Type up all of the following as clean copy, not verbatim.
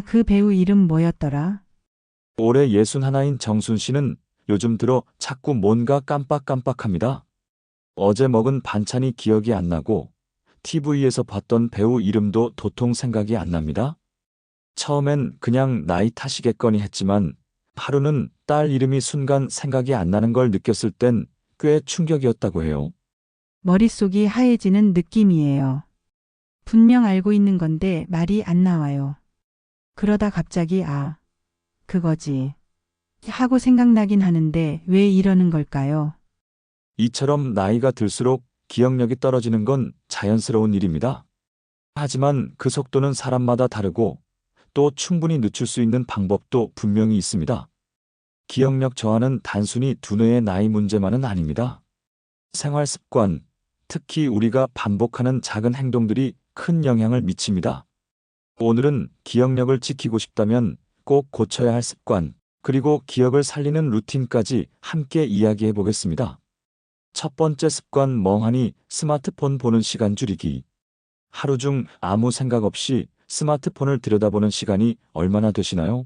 그 배우 이름 뭐였더라? 올해 61인 정순 씨는 요즘 들어 자꾸 뭔가 깜빡깜빡합니다. 어제 먹은 반찬이 기억이 안 나고 TV에서 봤던 배우 이름도 도통 생각이 안 납니다. 처음엔 그냥 나이 탓이겠거니 했지만 하루는 딸 이름이 순간 생각이 안 나는 걸 느꼈을 땐 꽤 충격이었다고 해요. 머릿속이 하얘지는 느낌이에요. 분명 알고 있는 건데 말이 안 나와요. 그러다 갑자기 그거지. 하고 생각나긴 하는데 왜 이러는 걸까요? 이처럼 나이가 들수록 기억력이 떨어지는 건 자연스러운 일입니다. 하지만 그 속도는 사람마다 다르고 또 충분히 늦출 수 있는 방법도 분명히 있습니다. 기억력 저하는 단순히 두뇌의 나이 문제만은 아닙니다. 생활 습관, 특히 우리가 반복하는 작은 행동들이 큰 영향을 미칩니다. 오늘은 기억력을 지키고 싶다면 꼭 고쳐야 할 습관, 그리고 기억을 살리는 루틴까지 함께 이야기해 보겠습니다. 첫 번째 습관, 멍하니 스마트폰 보는 시간 줄이기. 하루 중 아무 생각 없이 스마트폰을 들여다보는 시간이 얼마나 되시나요?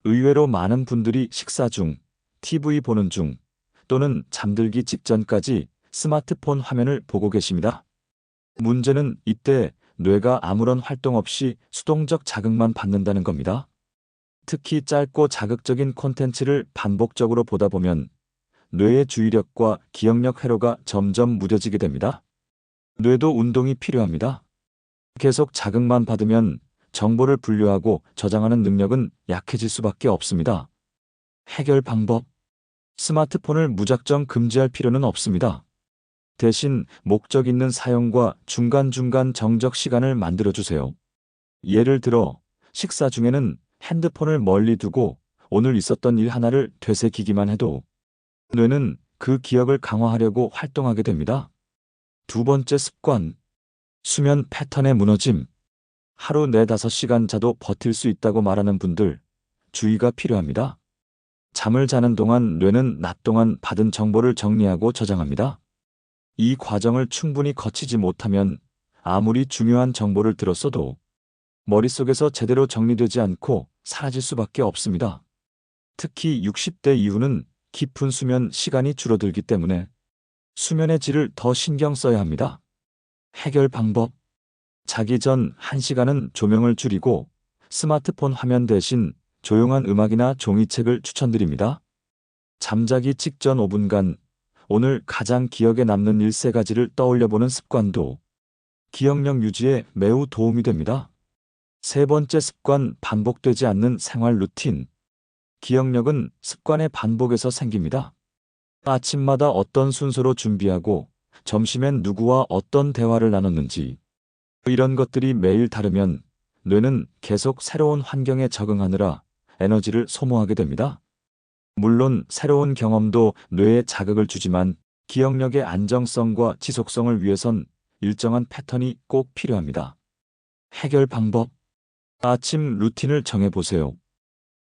의외로 많은 분들이 식사 중, TV 보는 중, 또는 잠들기 직전까지 스마트폰 화면을 보고 계십니다. 문제는 이때 뇌가 아무런 활동 없이 수동적 자극만 받는다는 겁니다. 특히 짧고 자극적인 콘텐츠를 반복적으로 보다 보면 뇌의 주의력과 기억력 회로가 점점 무뎌지게 됩니다. 뇌도 운동이 필요합니다. 계속 자극만 받으면 정보를 분류하고 저장하는 능력은 약해질 수밖에 없습니다. 해결 방법. 스마트폰을 무작정 금지할 필요는 없습니다. 대신 목적 있는 사용과 중간중간 정적 시간을 만들어주세요. 예를 들어 식사 중에는 핸드폰을 멀리 두고 오늘 있었던 일 하나를 되새기기만 해도 뇌는 그 기억을 강화하려고 활동하게 됩니다. 두 번째 습관. 수면 패턴의 무너짐. 하루 4~5시간 자도 버틸 수 있다고 말하는 분들, 주의가 필요합니다. 잠을 자는 동안 뇌는 낮 동안 받은 정보를 정리하고 저장합니다. 이 과정을 충분히 거치지 못하면 아무리 중요한 정보를 들었어도 머릿속에서 제대로 정리되지 않고 사라질 수밖에 없습니다. 특히 60대 이후는 깊은 수면 시간이 줄어들기 때문에 수면의 질을 더 신경 써야 합니다. 해결 방법. 자기 전 1시간은 조명을 줄이고 스마트폰 화면 대신 조용한 음악이나 종이책을 추천드립니다. 잠자기 직전 5분간 오늘 가장 기억에 남는 일 3가지를 떠올려보는 습관도 기억력 유지에 매우 도움이 됩니다. 세 번째 습관, 반복되지 않는 생활 루틴. 기억력은 습관의 반복에서 생깁니다. 아침마다 어떤 순서로 준비하고 점심엔 누구와 어떤 대화를 나눴는지, 이런 것들이 매일 다르면 뇌는 계속 새로운 환경에 적응하느라 에너지를 소모하게 됩니다. 물론 새로운 경험도 뇌에 자극을 주지만 기억력의 안정성과 지속성을 위해선 일정한 패턴이 꼭 필요합니다. 해결 방법. 아침 루틴을 정해보세요.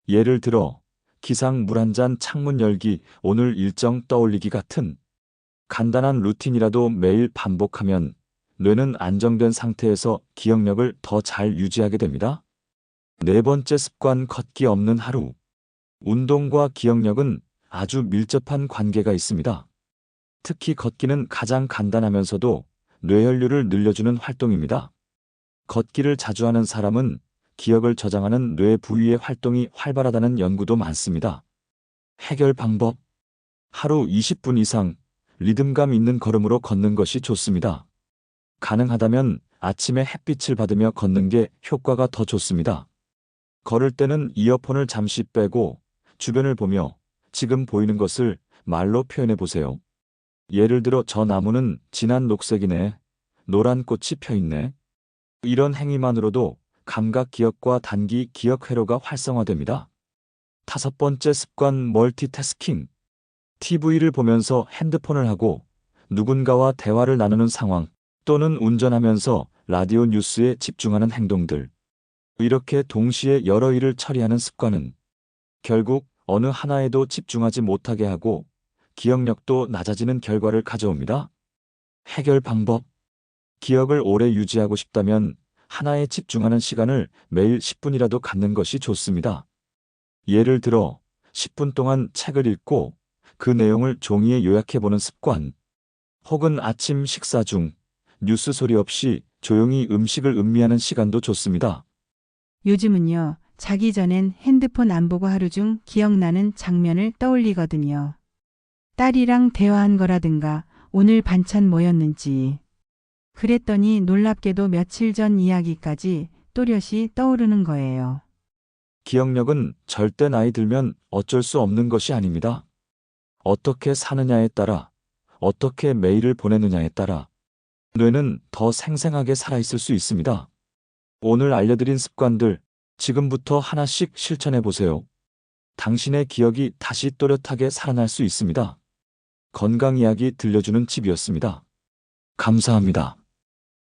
예를 들어 기상 물 한 잔, 창문 열기, 오늘 일정 떠올리기 같은 간단한 루틴이라도 매일 반복하면 뇌는 안정된 상태에서 기억력을 더 잘 유지하게 됩니다. 네 번째 습관, 걷기 없는 하루. 운동과 기억력은 아주 밀접한 관계가 있습니다. 특히 걷기는 가장 간단하면서도 뇌혈류를 늘려주는 활동입니다. 걷기를 자주 하는 사람은 기억을 저장하는 뇌 부위의 활동이 활발하다는 연구도 많습니다. 해결 방법. 하루 20분 이상 리듬감 있는 걸음으로 걷는 것이 좋습니다. 가능하다면 아침에 햇빛을 받으며 걷는 게 효과가 더 좋습니다. 걸을 때는 이어폰을 잠시 빼고 주변을 보며 지금 보이는 것을 말로 표현해 보세요. 예를 들어 저 나무는 진한 녹색이네. 노란 꽃이 펴 있네. 이런 행위만으로도 감각 기억과 단기 기억 회로가 활성화됩니다. 다섯 번째 습관, 멀티태스킹. TV를 보면서 핸드폰을 하고 누군가와 대화를 나누는 상황, 또는 운전하면서 라디오 뉴스에 집중하는 행동들. 이렇게 동시에 여러 일을 처리하는 습관은 결국 어느 하나에도 집중하지 못하게 하고 기억력도 낮아지는 결과를 가져옵니다. 해결 방법. 기억을 오래 유지하고 싶다면 하나에 집중하는 시간을 매일 10분이라도 갖는 것이 좋습니다. 예를 들어 10분 동안 책을 읽고 그 내용을 종이에 요약해보는 습관, 혹은 아침 식사 중 뉴스 소리 없이 조용히 음식을 음미하는 시간도 좋습니다. 요즘은요, 자기 전엔 핸드폰 안 보고 하루 중 기억나는 장면을 떠올리거든요. 딸이랑 대화한 거라든가 오늘 반찬 뭐였는지. 그랬더니 놀랍게도 며칠 전 이야기까지 또렷이 떠오르는 거예요. 기억력은 절대 나이 들면 어쩔 수 없는 것이 아닙니다. 어떻게 사느냐에 따라, 어떻게 매일을 보내느냐에 따라 뇌는 더 생생하게 살아있을 수 있습니다. 오늘 알려드린 습관들, 지금부터 하나씩 실천해 보세요. 당신의 기억이 다시 또렷하게 살아날 수 있습니다. 건강 이야기 들려주는 집이었습니다. 감사합니다.